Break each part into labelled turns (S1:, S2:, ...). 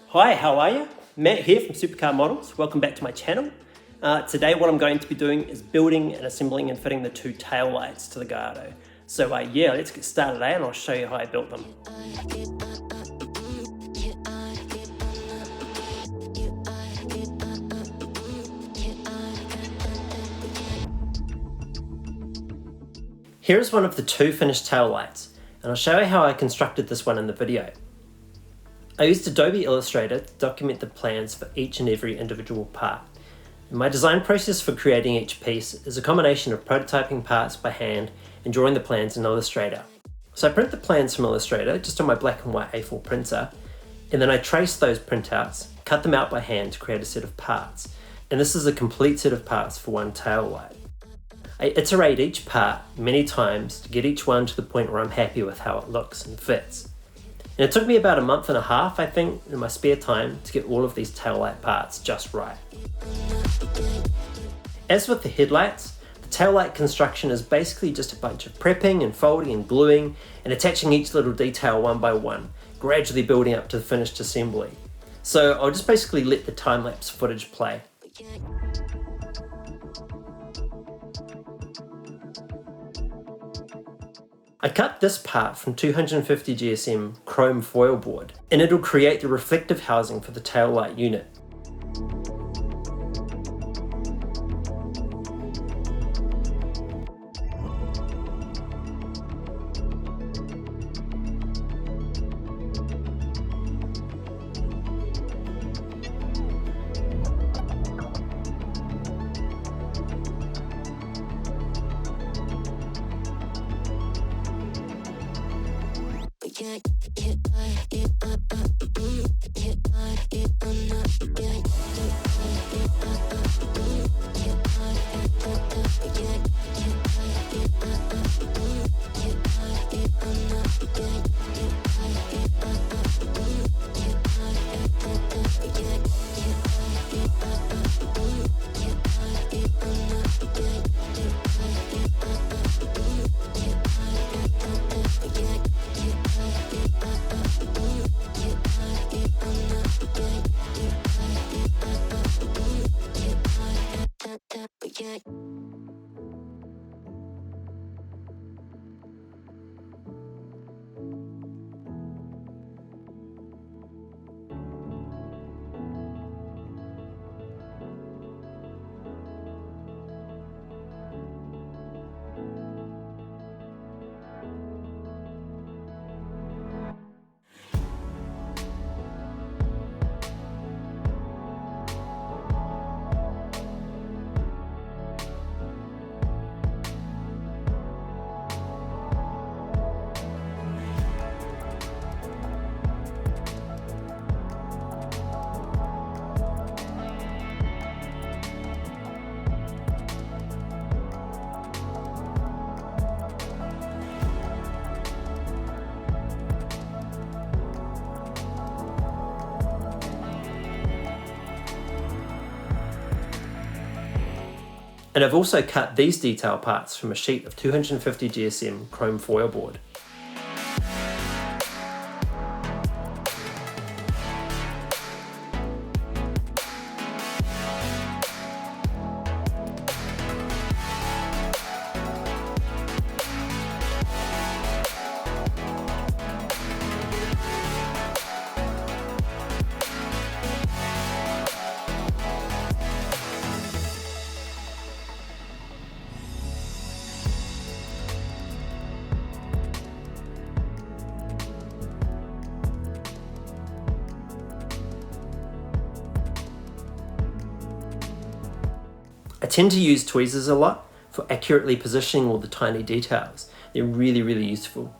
S1: Hi, how are you? Matt here from SuperCard Models. Welcome back to my channel. Today what I'm going to be doing is building and assembling and fitting the two tail lights to the Gallardo. So yeah, let's get started and I'll show you how I built them. Here's one of the two finished tail lights, and I'll show you how I constructed this one in the video. I used Adobe Illustrator to document the plans for each and every individual part. And my design process for creating each piece is a combination of prototyping parts by hand and drawing the plans in Illustrator. So I print the plans from Illustrator just on my black and white A4 printer, and then I trace those printouts, cut them out by hand to create a set of parts. And this is a complete set of parts for one tail light. I iterate each part many times to get each one to the point where I'm happy with how it looks and fits. And it took me about a month and a half, I think, in my spare time to get all of these tail light parts just right. As with the headlights, the tail light construction is basically just a bunch of prepping and folding and gluing and attaching each little detail one by one, gradually building up to the finished assembly. So I'll just basically let the time-lapse footage play. I cut this part from 250 GSM chrome foil board, and it'll create the reflective housing for the tail light unit. And I've also cut these detail parts from a sheet of 250 GSM chrome foil board. I tend to use tweezers a lot for accurately positioning all the tiny details. They're really, really useful.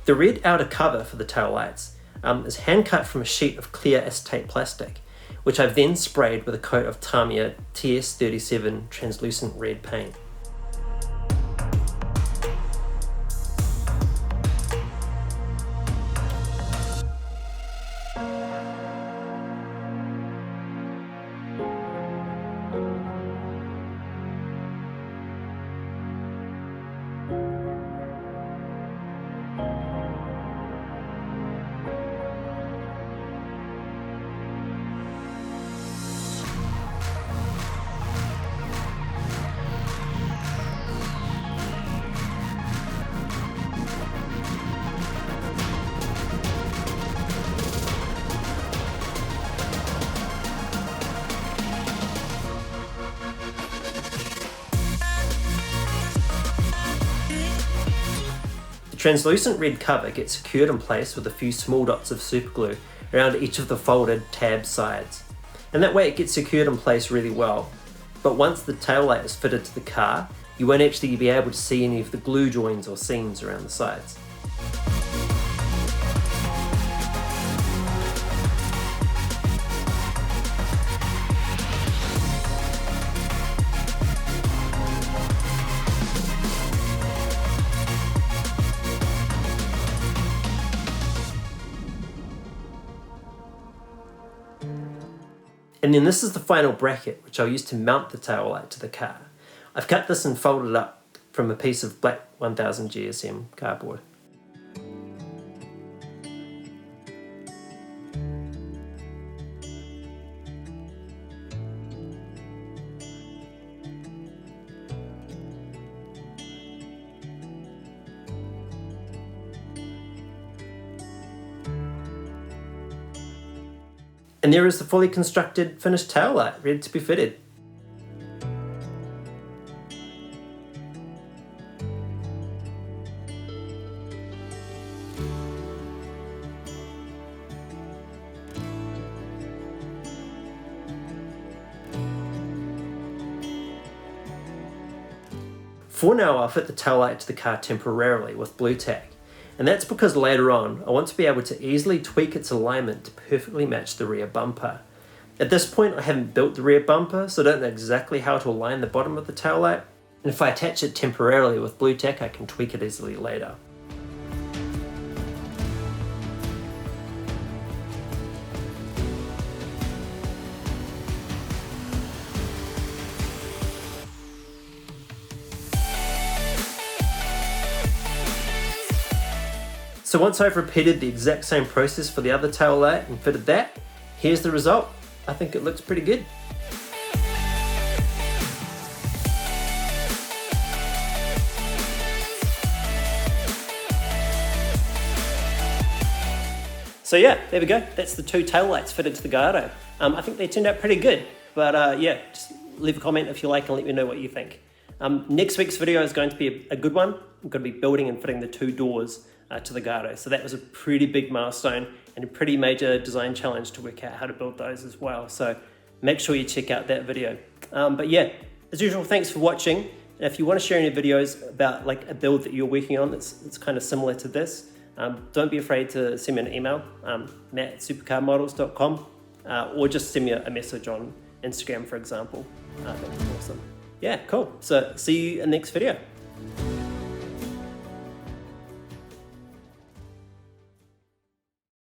S1: The red outer cover for the taillights is hand cut from a sheet of clear acetate plastic, which I've then sprayed with a coat of Tamiya TS37 translucent red paint. The translucent red cover gets secured in place with a few small dots of superglue around each of the folded tab sides. And that way it gets secured in place really well. But once the taillight is fitted to the car, you won't actually be able to see any of the glue joins or seams around the sides. And then this is the final bracket, which I'll use to mount the taillight to the car. I've cut this and folded it up from a piece of black 1000 GSM cardboard. And there is the fully constructed finished taillight ready to be fitted. For now, I'll fit the taillight to the car temporarily with blue tack. And that's because later on, I want to be able to easily tweak its alignment to perfectly match the rear bumper. At this point, I haven't built the rear bumper, so I don't know exactly how to align the bottom of the taillight. And if I attach it temporarily with blue tack, I can tweak it easily later. So once I've repeated the exact same process for the other taillight and fitted that, here's the result. I think it looks pretty good. So yeah, there we go. That's the two taillights fitted to the Gallardo. I think they turned out pretty good, but yeah, just leave a comment if you like and let me know what you think. Next week's video is going to be a good one. I'm going to be building and fitting the two doors to the Gallardo. So that was a pretty big milestone and a pretty major design challenge to work out how to build those as well. So make sure you check out that video. But yeah, as usual, thanks for watching. And if you want to share any videos about like a build that you're working on that's kind of similar to this, don't be afraid to send me an email, matt@supercarmodels.com, or just send me a message on Instagram, for example. That'd be awesome. Yeah, cool. So see you in the next video.